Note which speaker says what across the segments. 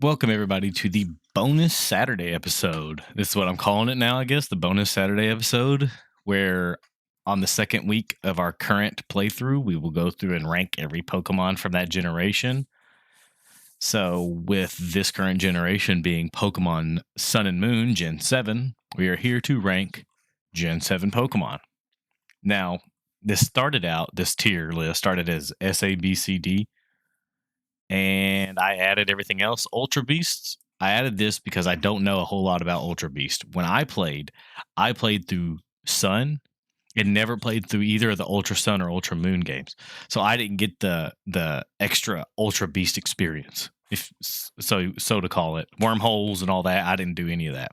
Speaker 1: Welcome everybody to the bonus Saturday episode. This is what I'm calling it now, I guess, the bonus Saturday episode, where on the second week of our current playthrough, we will go through and rank every Pokemon from that generation. So, with this current generation being Pokemon Sun and Moon Gen 7, we are here to rank Gen 7 Pokemon. Now, this tier list started as S, A, B, C, D. And I added everything else. Ultra Beasts, I added this because I don't know a whole lot about Ultra Beast. When I played through Sun and never played through either of the Ultra Sun or Ultra Moon games. So I didn't get the extra Ultra Beast experience, if so to call it. Wormholes and all that, I didn't do any of that.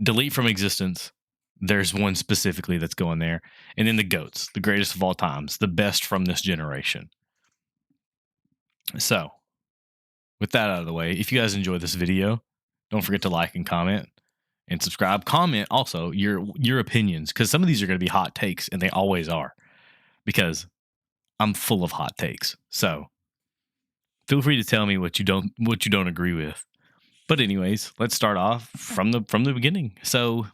Speaker 1: Delete from existence. There's one specifically that's going there. And then the GOATs, the greatest of all times, the best from this generation. So, with that out of the way, if you guys enjoy this video, don't forget to like and comment and subscribe. Comment also your opinions, because some of these are going to be hot takes, and they always are, because I'm full of hot takes. So feel free to tell me what you don't agree with. But anyways, let's start off from the beginning. So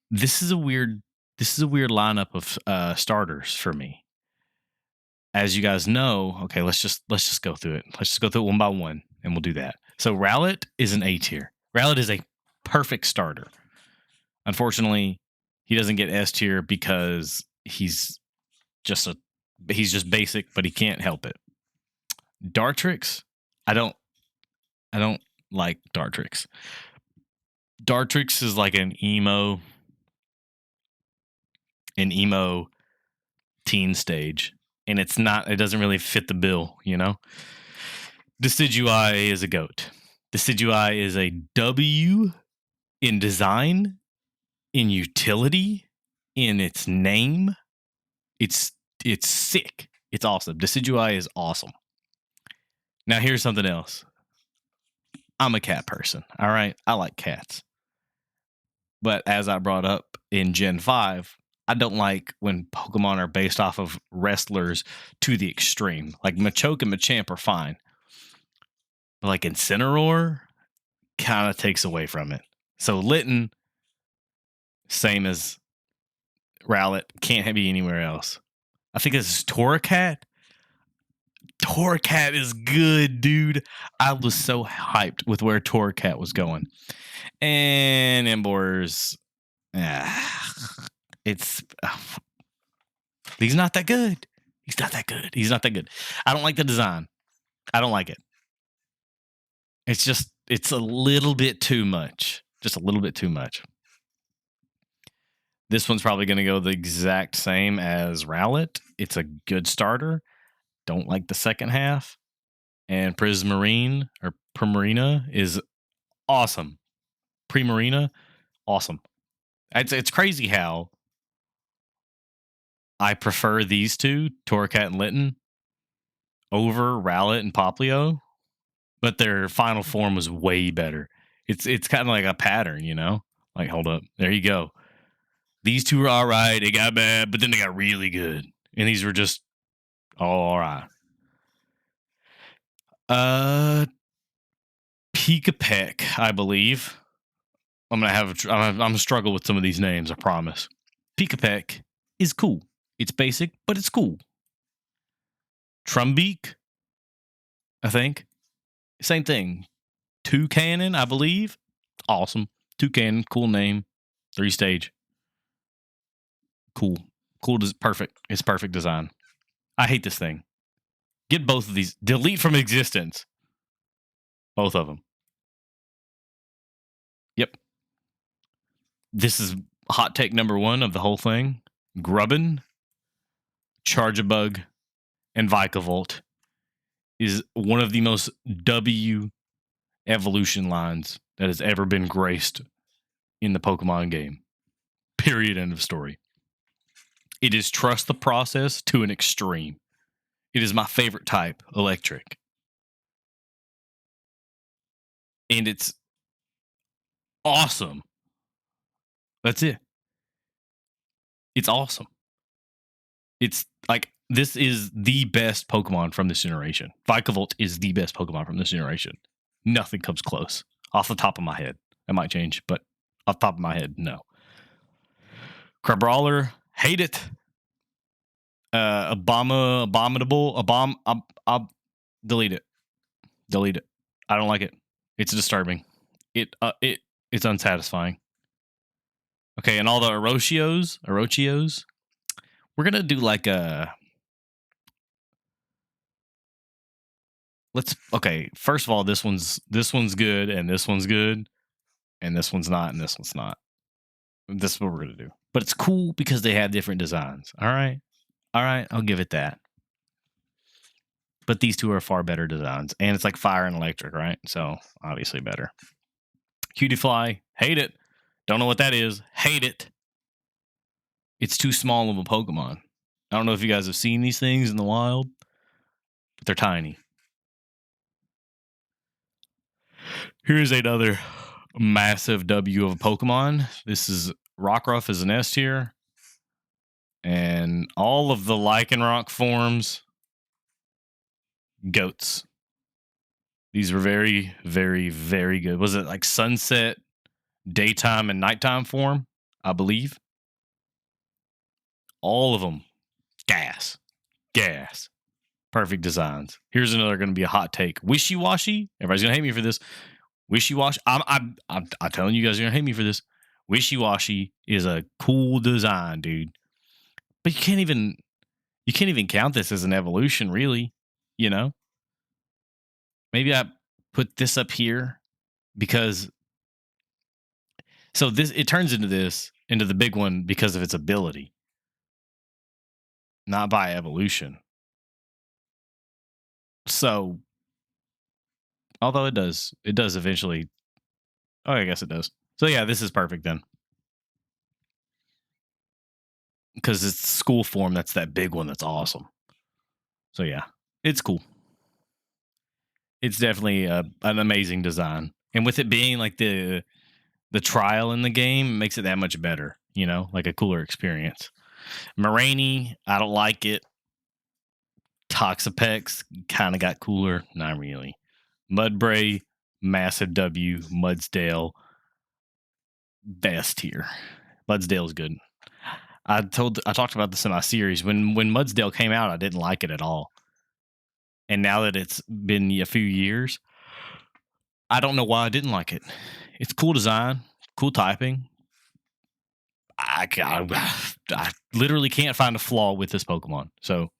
Speaker 1: this is a weird lineup of starters for me. As you guys know, okay, let's just go through it. Let's just go through it one by one, and we'll do that. So Rowlet is an A tier. Rowlet is a perfect starter. Unfortunately, he doesn't get S tier because he's just basic, but he can't help it. Dartrix, I don't like Dartrix. Dartrix is like an emo teen stage. And it doesn't really fit the bill, you know? Decidueye is a GOAT. Decidueye is a W in design, in utility, in its name. It's sick. It's awesome. Decidueye is awesome. Now here's something else. I'm a cat person, all right? I like cats. But as I brought up in Gen 5, I don't like when Pokemon are based off of wrestlers to the extreme. Like Machoke and Machamp are fine. But like Incineroar kind of takes away from it. So Litten, same as Rowlet, can't be anywhere else. I think this is Torracat. Torracat is good, dude. I was so hyped with where Torracat was going. And Emboar's... he's not that good. He's not that good. I don't like the design. I don't like it. It's a little bit too much. Just a little bit too much. This one's probably going to go the exact same as Rowlet. It's a good starter. Don't like the second half. And Prismarine or Primarina is awesome. Primarina, awesome. It's crazy how I prefer these two, Torracat and Litten, over Rowlet and Poplio, but their final form was way better. It's kind of like a pattern, you know? Like, hold up. There you go. These two were all right. They got bad, but then they got really good. And these were just all right. Pikapeck, I believe. I'm gonna struggle with some of these names, I promise. Pikapeck is cool. It's basic, but it's cool. Trumbeak, I think. Same thing. Toucannon, I believe. Awesome. Toucannon, cool name. 3-stage. Cool. Perfect. It's perfect design. I hate this thing. Get both of these. Delete from existence. Both of them. Yep. This is hot take number 1 of the whole thing. Grubbin, Charjabug, and Vikavolt is one of the most W evolution lines that has ever been graced in the Pokemon game. Period. End of story. It is trust the process to an extreme. It is my favorite type, electric. And it's awesome. That's it. It's awesome. It's like, this is the best Pokemon from this generation. Vikavolt is the best Pokemon from this generation. Nothing comes close. Off the top of my head. It might change, but off the top of my head, no. Crabrawler, hate it. Abominable, delete it. Delete it. I don't like it. It's disturbing. It's unsatisfying. Okay, and all the Orochios, we're gonna do like a. Okay. First of all, this one's good, and this one's good, and this one's not, and this one's not. This is what we're gonna do. But it's cool because they have different designs. All right, I'll give it that. But these two are far better designs, and it's like fire and electric, right? So obviously better. Cutie Fly, hate it. Don't know what that is. Hate it. It's too small of a Pokemon. I don't know if you guys have seen these things in the wild, but they're tiny. Here's another massive W of a Pokemon. This is Rockruff is an S tier. And all of the Lycanroc forms, goats. These were very, very, very good. Was it like sunset, daytime, and nighttime form? I believe. All of them. Gas. Perfect designs. Here's another going to be a hot take. Wishy-washy. Everybody's going to hate me for this. Wishy-washy. I'm telling you guys are going to hate me for this. Wishy-washy is a cool design, dude. But you can't even count this as an evolution, really. You know? Maybe I put this up here because it turns into the big one because of its ability, not by evolution. So, although it does eventually. Oh, I guess it does. So yeah, this is perfect then. Because it's school form, that's that big one that's awesome. So yeah, it's cool. It's definitely an amazing design. And with it being like the trial in the game makes it that much better, like a cooler experience. Moraine, I don't like it. Toxapex kind of got cooler, not really. Mudbray, massive W. Mudsdale, best here. Mudsdale's good. I talked about this in my series. When Mudsdale came out, I didn't like it at all. And now that it's been a few years, I don't know why I didn't like it. It's cool design, cool typing. I literally can't find a flaw with this Pokemon. So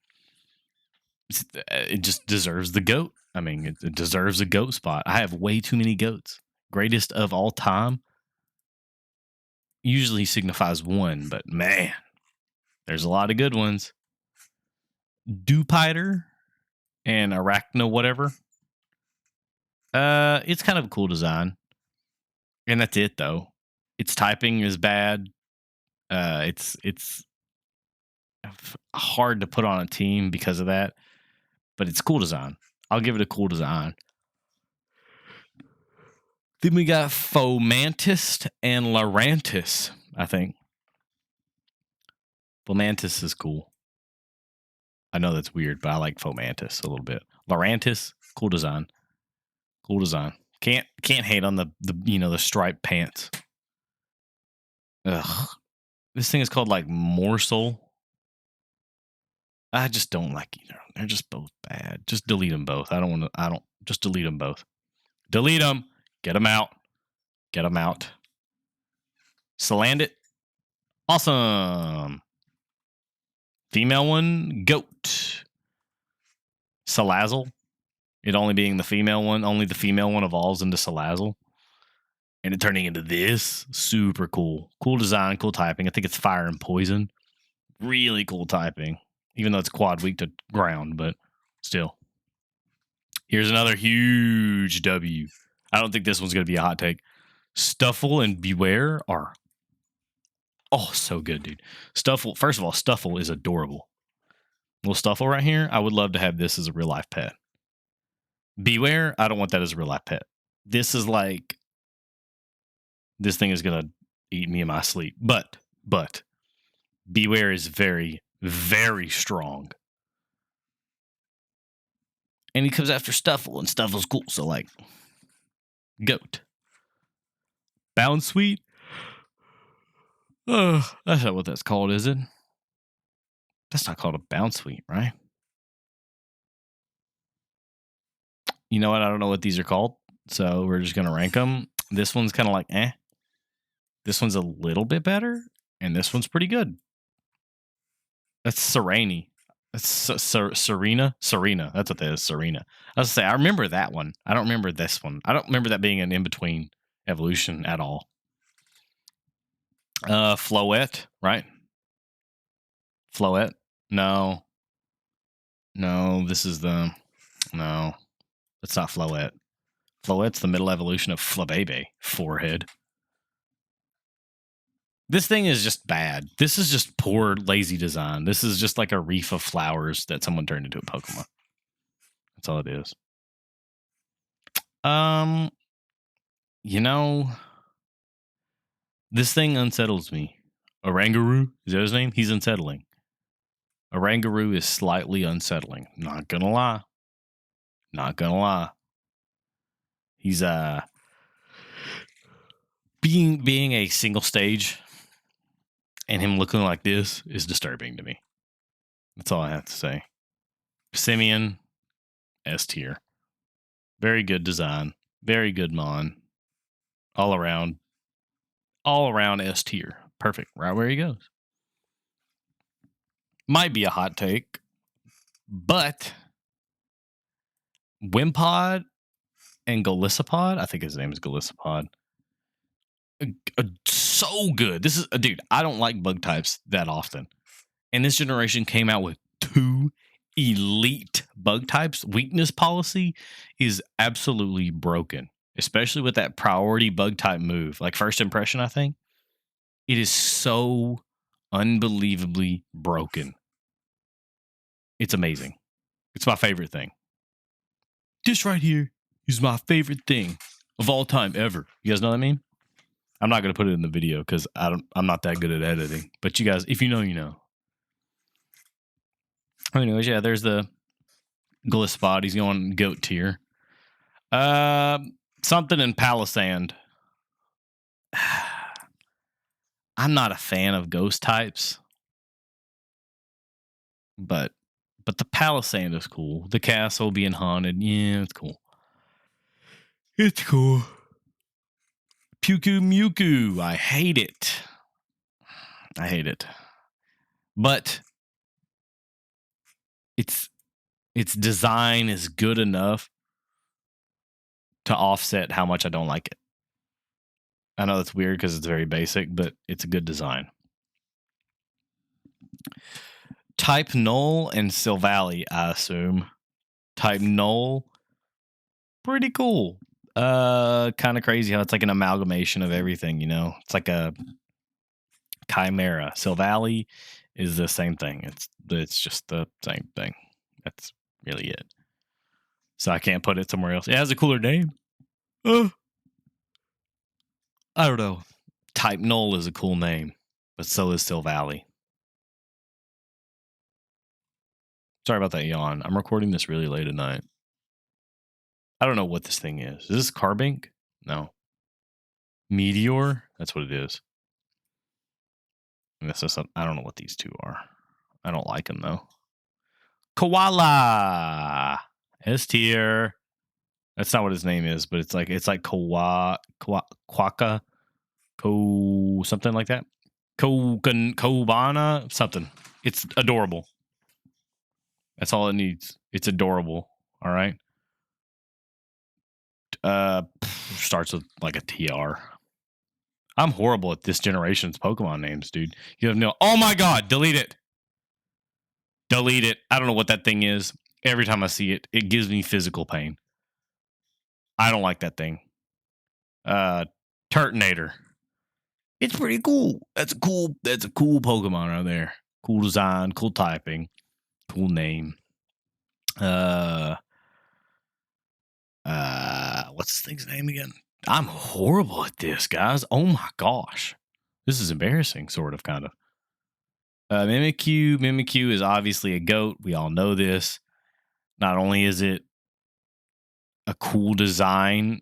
Speaker 1: it just deserves the GOAT. I mean, it deserves a GOAT spot. I have way too many GOATs. Greatest of all time usually signifies one, but man, there's a lot of good ones. Dupiter and Arachno whatever. It's kind of a cool design. And that's it though. Its typing is bad. It's hard to put on a team because of that, but it's cool design. I'll give it a cool design. Then we got Fomantis and Lurantis, I think. Fomantis is cool. I know that's weird, but I like Fomantis a little bit. Lurantis, cool design. Cool design. Can't hate on the striped pants. Ugh. This thing is called like Morsel. I just don't like either. They're just both bad. Just delete them both. Just delete them both. Delete them. Get them out. Get them out. Salandit. Awesome. Female one. Goat. Salazzle. It only being the female one. Only the female one evolves into Salazzle. And it turning into this. Super cool. Cool design. Cool typing. I think it's fire and poison. Really cool typing. Even though it's quad weak to ground, but still. Here's another huge W. I don't think this one's going to be a hot take. Stuffle and Beware are so good, dude. Stuffle, first of all, Stuffle is adorable. Little Stuffle right here, I would love to have this as a real life pet. Beware, I don't want that as a real life pet. This is like, this thing is going to eat me in my sleep. But, Beware is very, very strong. And he comes after Stuffle, and Stuffle's cool. So, like, Goat. Bound Sweet? Oh, that's not what that's called, is it? That's not called a Bound Sweet, right? You know what? I don't know what these are called, so we're just gonna rank them. This one's kind of like eh. This one's a little bit better, and this one's pretty good. That's Sereni. That's Serena. Serena. That's what that is. Serena. I was gonna say I remember that one. I don't remember this one. I don't remember that being an in between evolution at all. Floette, right? Floette. No, no. This is the no. That's not Floette. Floette's the middle evolution of Flabebe. Forehead. This thing is just bad. This is just poor, lazy design. This is just like a wreath of flowers that someone turned into a Pokemon. That's all it is. You know, this thing unsettles me. Orangaroo, is that his name? He's unsettling. Orangaroo is slightly unsettling. Not gonna lie. Not gonna lie. He's being a single stage and him looking like this is disturbing to me. That's all I have to say. Simeon, S tier. Very good design. Very good Mon. All around S tier. Perfect. Right where he goes. Might be a hot take, but Wimpod and Golisopod, I think his name is Golisopod. So good. This is dude, I don't like bug types that often. And this generation came out with 2 elite bug types. Weakness policy is absolutely broken, especially with that priority bug type move. Like first impression, I think. It is so unbelievably broken. It's amazing. It's my favorite thing. This right here is my favorite thing of all time ever. You guys know what I mean? I'm not going to put it in the video because I'm not that good at editing. But you guys, if you know, you know. Anyways, yeah, there's the Glisspot. He's going goat tier. Something in Palisand. I'm not a fan of ghost types, but the Palisand is cool. The castle being haunted, yeah, it's cool. It's cool. Puku Muku, I hate it. I hate it. But its design is good enough to offset how much I don't like it. I know that's weird because it's very basic, but it's a good design. Type Null and Silvally, I assume. Type Null, pretty cool. Kind of crazy how it's like an amalgamation of everything, you know? It's like a chimera. Silvally is the same thing. It's just the same thing. That's really it. So I can't put it somewhere else. It has a cooler name. I don't know. Type Null is a cool name, but so is Silvally. Sorry about that yawn. I'm recording this really late at night. I don't know what this thing is. Is this Carbink? No. Meteor? That's what it is. And I don't know what these two are. I don't like them though. Koala. S tier. That's not what his name is, but it's like Quaka, something like that. Kobana, something. It's adorable. That's all it needs. It's adorable. All right. Starts with like a TR. I'm horrible at this generation's Pokemon names, dude. You have no. Oh my god! Delete it. Delete it. I don't know what that thing is. Every time I see it, it gives me physical pain. I don't like that thing. Turtonator. It's pretty cool. That's a cool Pokemon right there. Cool design, cool typing, cool name. What's this thing's name again? I'm horrible at this, guys. Oh my gosh. This is embarrassing, sort of, kind of. Mimikyu. Mimikyu is obviously a goat. We all know this. Not only is it a cool design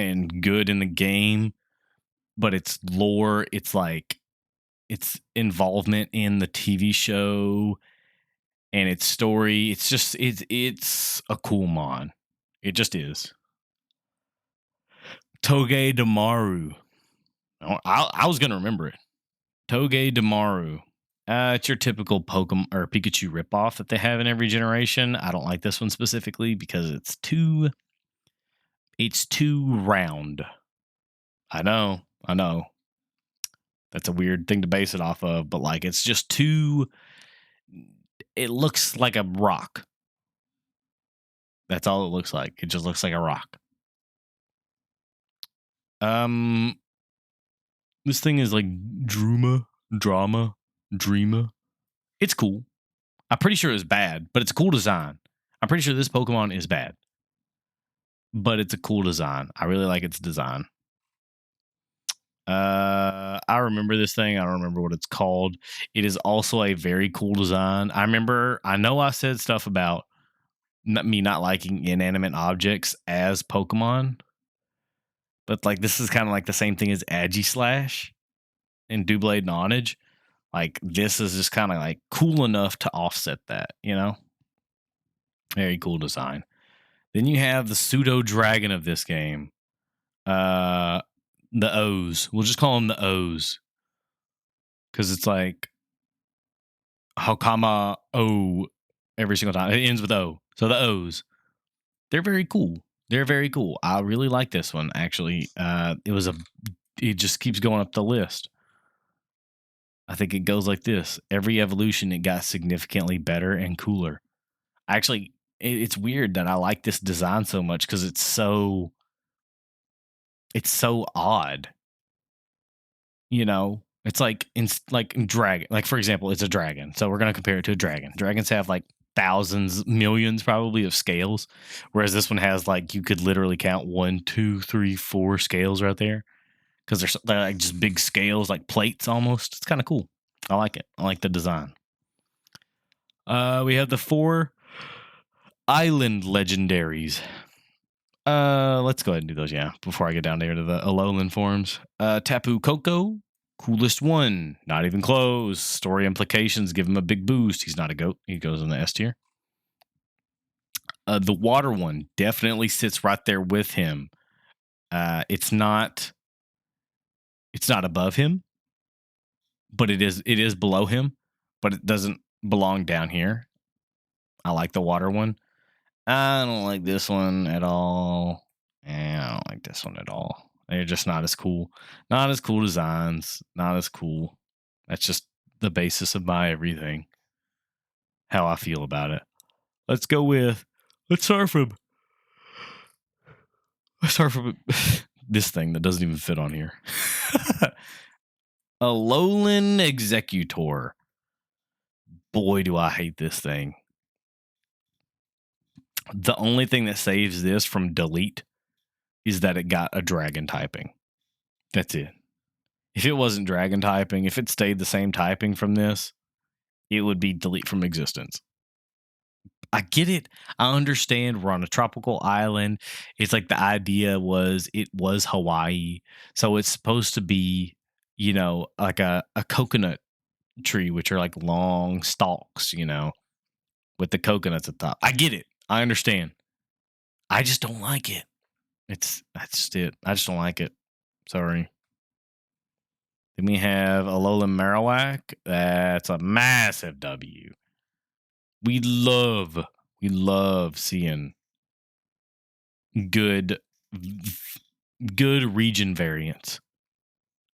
Speaker 1: and good in the game, but its lore, it's like its involvement in the TV show and its story, it's a cool mon. It just is. Toge Damaru. I was gonna remember it. Toge Damaru. It's your typical Pokemon or Pikachu ripoff that they have in every generation. I don't like this one specifically because it's too round. I know. That's a weird thing to base it off of, but like it's just too. It looks like a rock. That's all it looks like. It just looks like a rock. Um, this thing is like Dreama. It's cool. I'm pretty sure it's bad, but it's a cool design. I'm pretty sure this Pokemon is bad, but it's a cool design. I really like its design. I remember this thing. I don't remember what it's called. It is also a very cool design. I know I said stuff about me not liking inanimate objects as Pokemon, but like this is kind of like the same thing as Aegislash and Doublade and Onage. Like this is just kind of like cool enough to offset that, you know? Very cool design. Then you have the pseudo dragon of this game. The O's. We'll just call them the O's. Because it's like Hakama O every single time. It ends with O. So the O's. They're very cool. They're very cool. I really like this one, actually. It just keeps going up the list. I think it goes like this. Every evolution, it got significantly better and cooler. Actually, it's weird that I like this design so much because it's so odd. You know, it's like like dragon. Like for example, it's a dragon. So we're gonna compare it to a dragon. Dragons have like thousands, millions probably of scales, whereas this one has like you could literally count 1, 2, 3, 4 scales right there because they're like just big scales, like plates almost. It's kind of cool. I like it. I like the design. We have the 4 island legendaries. Let's go ahead and do those, yeah, before I get down there to the Alolan forms. Tapu Koko, coolest one. Not even close. Story implications give him a big boost. He's not a goat. He goes in the S tier. The water one definitely sits right there with him. It's not above him, but it is below him, but it doesn't belong down here. I like the water one. I don't like this one at all. And I don't like this one at all. They're just not as cool. Not as cool designs. Not as cool. That's just the basis of my everything. How I feel about it. Let's start from this thing that doesn't even fit on here. Alolan Executor. Boy, do I hate this thing. The only thing that saves this from delete is that it got a dragon typing. That's it. If it wasn't dragon typing, if it stayed the same typing from this, it would be delete from existence. I get it. I understand we're on a tropical island. It's like the idea was it was Hawaii. So it's supposed to be, like a coconut tree, which are like long stalks, with the coconuts at the top. I get it. I understand. I just don't like it. That's just it. I just don't like it. Sorry. Then we have Alolan Marowak. That's a massive W. We love seeing good region variants.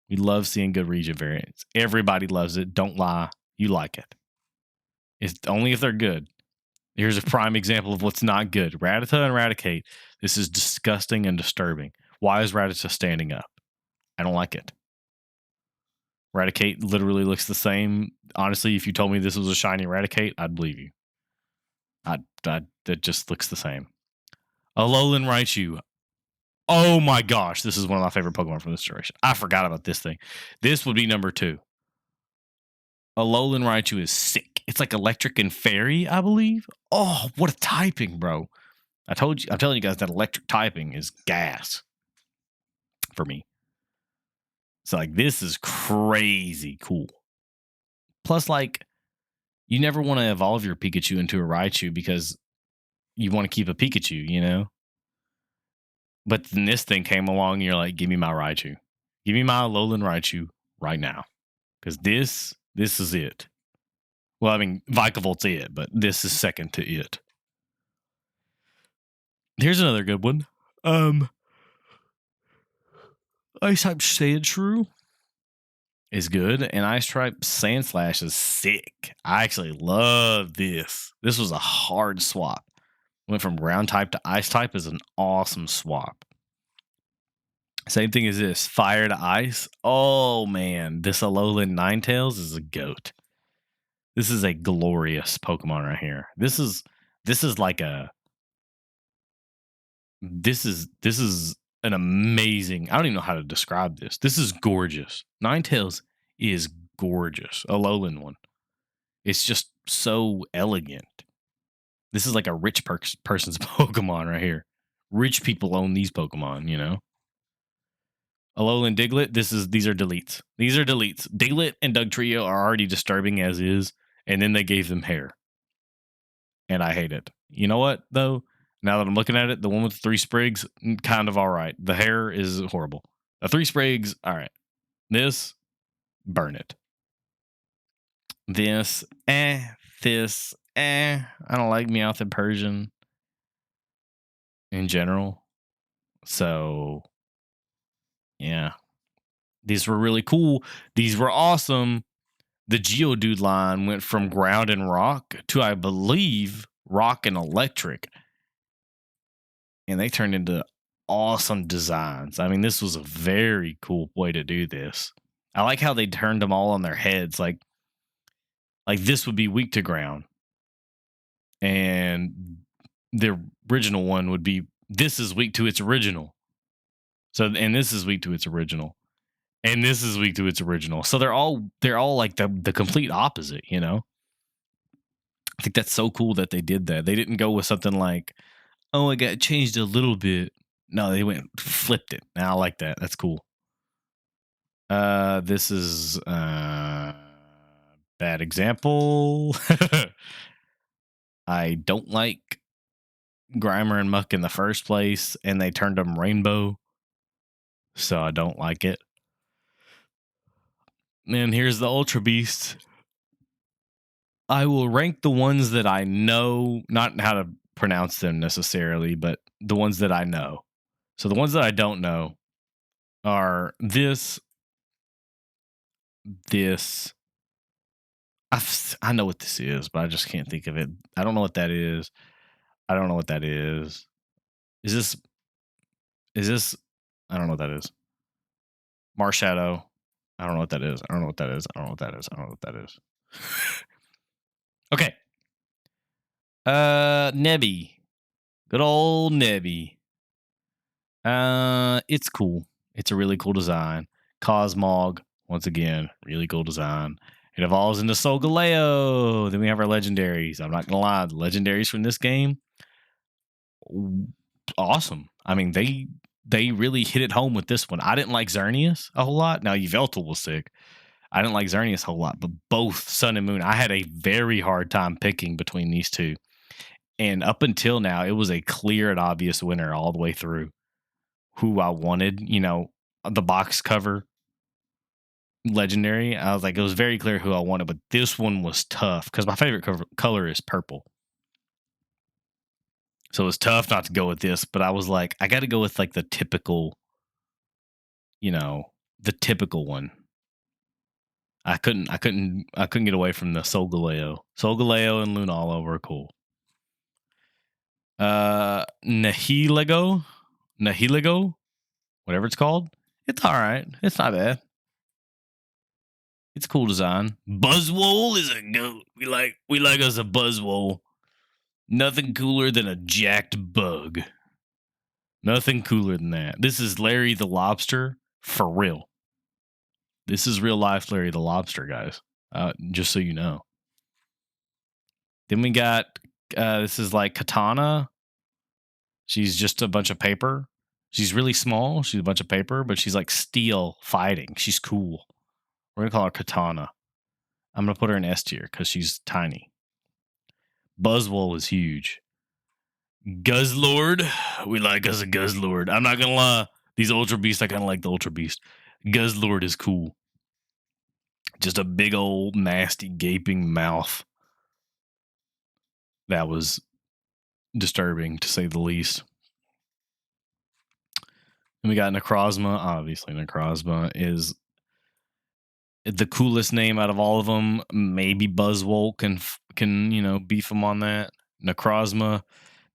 Speaker 1: We love seeing good region variants. Everybody loves it. Don't lie. You like it. It's only if they're good. Here's a prime example of what's not good. Rattata and Raticate. This is disgusting and disturbing. Why is Rattata standing up? I don't like it. Raticate literally looks the same. Honestly, if you told me this was a shiny Raticate, I'd believe you. It just looks the same. Alolan Raichu. Oh my gosh, this is one of my favorite Pokemon from this generation. I forgot about this thing. This would be number 2. Alolan Raichu is sick. It's like electric and fairy, I believe. Oh, what a typing, bro. I'm telling you guys that electric typing is gas. for me. So like this is crazy cool. Plus, like, you never want to evolve your Pikachu into a Raichu because you want to keep a Pikachu, you know? But then this thing came along and you're like, give me my Raichu. Give me my Alolan Raichu right now. Because this is it. Well, I mean, Vikavolt it, but this is second to it. Here's another good one. Ice type Sandshrew is good, and Ice type Sandslash is sick. I actually love this. This was a hard swap. Went from ground type to ice type is an awesome swap. Same thing as this, fire to ice. Oh man, this Alolan Ninetales is a goat. This is a glorious Pokemon right here. This is like a this is an amazing. I don't even know how to describe this. This is gorgeous. Ninetales is gorgeous. Alolan one. It's just so elegant. This is like a rich person's Pokemon right here. Rich people own these Pokemon, you know. Alolan Diglett, these are deletes. These are deletes. Diglett and Dugtrio are already disturbing as is, and then they gave them hair. And I hate it. You know what, though? Now that I'm looking at it, the one with the 3 sprigs, kind of all right. The hair is horrible. The 3 sprigs, all right. This, burn it. This, This, I don't like Meowth and Persian in general. So, yeah. These were really cool. These were awesome. The Geodude line went from ground and rock to, I believe, rock and electric. And they turned into awesome designs. I mean, this was a very cool way to do this. I like how they turned them all on their heads. Like this would be weak to ground. And the original one would be, this is weak to its original. So, and this is weak to its original. And this is weak to its original. So they're all like the complete opposite, you know? I think that's so cool that they did that. They didn't go with something like, oh, I got changed a little bit. No, they flipped it. Now I like that. That's cool. This is bad example. I don't like Grimer and Muck in the first place, and they turned them rainbow. So I don't like it. And here's the Ultra Beasts. I will rank the ones that I know, not how to pronounce them necessarily, but the ones that I know. So the ones that I don't know are this. I know what this is, but I just can't think of it. I don't know what that is. I don't know what that is. Is this? I don't know what that is. Marshadow. I don't know what that is. I don't know what that is. I don't know what that is. I don't know what that is. Okay. Nebby. Good old Nebby. It's cool. It's a really cool design. Cosmog, once again, really cool design. It evolves into Solgaleo. Then we have our legendaries. I'm not gonna lie, the legendaries from this game, awesome. I mean, they really hit it home with this one. I didn't like Xerneas a whole lot. Now Yveltal was sick. I didn't like Xerneas a whole lot, but both Sun and Moon, I had a very hard time picking between these two. And up until now, it was a clear and obvious winner all the way through. Who I wanted, you know, the box cover legendary. I was like, it was very clear who I wanted, but this one was tough because my favorite color is purple. So it was tough not to go with this, but I was like, I got to go with like the typical, you know, the typical one. I couldn't get away from the Solgaleo. Solgaleo and Lunala were cool. Nihilego, whatever it's called. It's all right. It's not bad. It's a cool design. Buzzwole is a goat. We like us a Buzzwole. Nothing cooler than a jacked bug. Nothing cooler than that. This is Larry the Lobster for real. This is real life Larry the Lobster, guys. Just so you know. Then we got this is like Katana. She's just a bunch of paper. She's really small. She's a bunch of paper, but she's like steel fighting. She's cool. We're gonna call her Katana. I'm gonna put her in S tier because she's tiny. Buzzwole is huge. Guzzlord, we like us a Guzzlord. I'm not gonna lie, these Ultra Beasts, I kind of like the Ultra Beast. Guzzlord is cool. Just a big old nasty gaping mouth. That was disturbing to say the least. And we got Necrozma. Obviously, Necrozma is the coolest name out of all of them. Maybe Buzzwole can beef him on that. Necrozma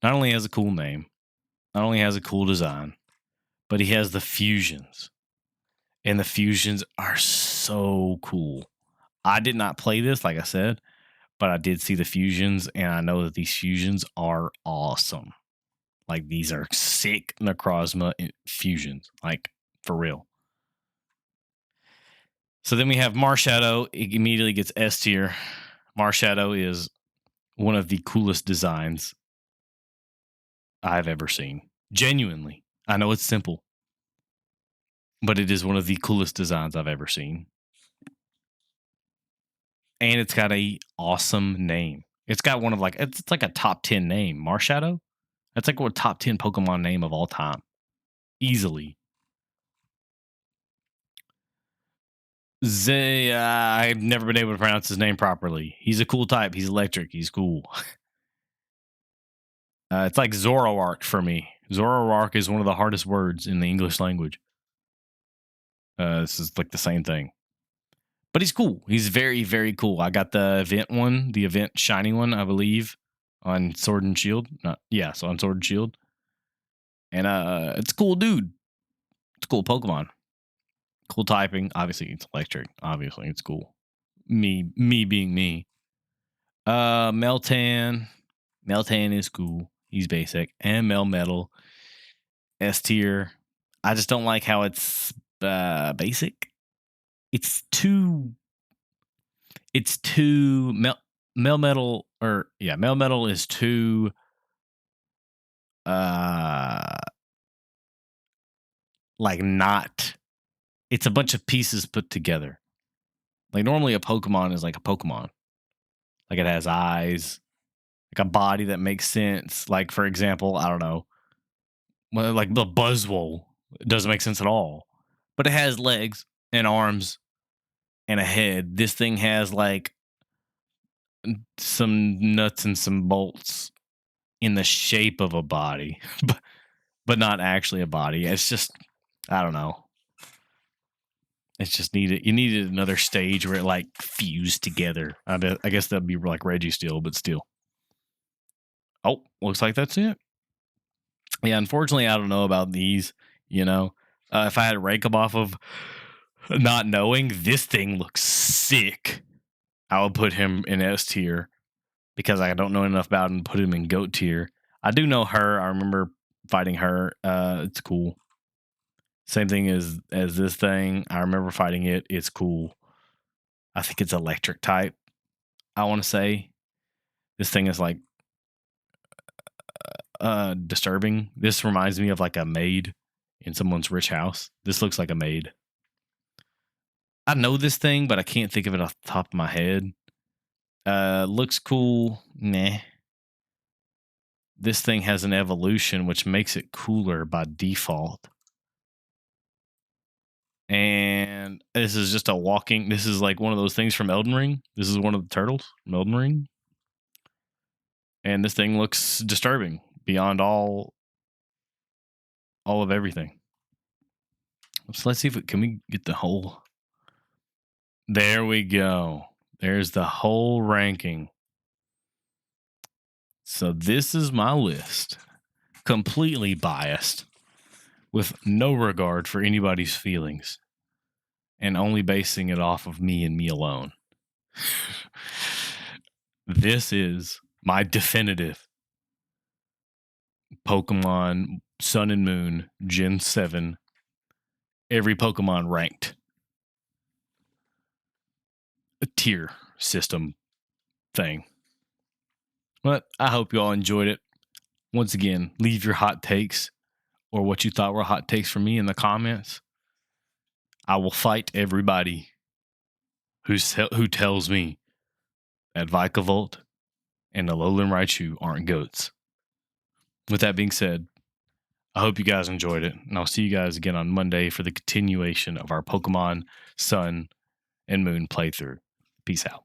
Speaker 1: not only has a cool name, not only has a cool design, but he has the fusions, and the fusions are so cool. I did not play this, like I said, but I did see the fusions, and I know that these fusions are awesome. Like, these are sick Necrozma fusions, like, for real. So then we have Marshadow. It immediately gets S tier. Marshadow is one of the coolest designs I've ever seen. Genuinely. I know it's simple, but it is one of the coolest designs I've ever seen. And it's got a awesome name. It's got one of it's like a top 10 name. Marshadow? That's like a top 10 Pokemon name of all time. Easily. I've never been able to pronounce his name properly. He's a cool type. He's electric. He's cool. It's like Zoroark for me. Zoroark is one of the hardest words in the English language. This is like the same thing. But he's cool. He's very, very cool. I got the event one, the event shiny one, I believe, on Sword and Shield. So on Sword and Shield. And it's a cool dude. It's a cool Pokemon. Cool typing. Obviously, it's electric. Obviously, it's cool. Me being me. Meltan. Meltan is cool. He's basic. And Melmetal. S tier. I just don't like how it's basic. Melmetal Melmetal is too not. It's a bunch of pieces put together. Like, normally a Pokemon is like a Pokemon. Like, it has eyes, like a body that makes sense. Like, for example, I don't know, like the Buzzwole. It doesn't make sense at all. But it has legs and arms and a head. This thing has like some nuts and some bolts in the shape of a body, but not actually a body. It's just, I don't know. It's just you needed another stage where it like fused together. I guess that'd be like Registeel, but still. Oh, looks like that's it. Yeah, unfortunately, I don't know about these. If I had to rank them off of not knowing, this thing looks sick. I would put him in S tier because I don't know enough about him to put him in GOAT tier. I do know her. I remember fighting her. It's cool. Same thing as this thing. I remember fighting it. It's cool. I think it's electric type. I want to say this thing is like disturbing. This reminds me of like a maid in someone's rich house. This looks like a maid. I know this thing, but I can't think of it off the top of my head. Looks cool. Nah. This thing has an evolution, which makes it cooler by default. And this is just this is like one of those things from Elden Ring. This is one of the turtles from Elden Ring. And this thing looks disturbing beyond all of everything. So let's see can we get the whole. There we go. There's the whole ranking. So this is my list. Completely biased, with no regard for anybody's feelings, and only basing it off of me and me alone. This is my definitive Pokemon Sun and Moon Gen 7. Every Pokemon ranked a tier system thing. But I hope you all enjoyed it. Once again, leave your hot takes or what you thought were hot takes from me in the comments. I will fight everybody who tells me that Vikavolt and Alolan Raichu aren't goats. With that being said, I hope you guys enjoyed it, and I'll see you guys again on Monday for the continuation of our Pokemon Sun and Moon playthrough. Peace out.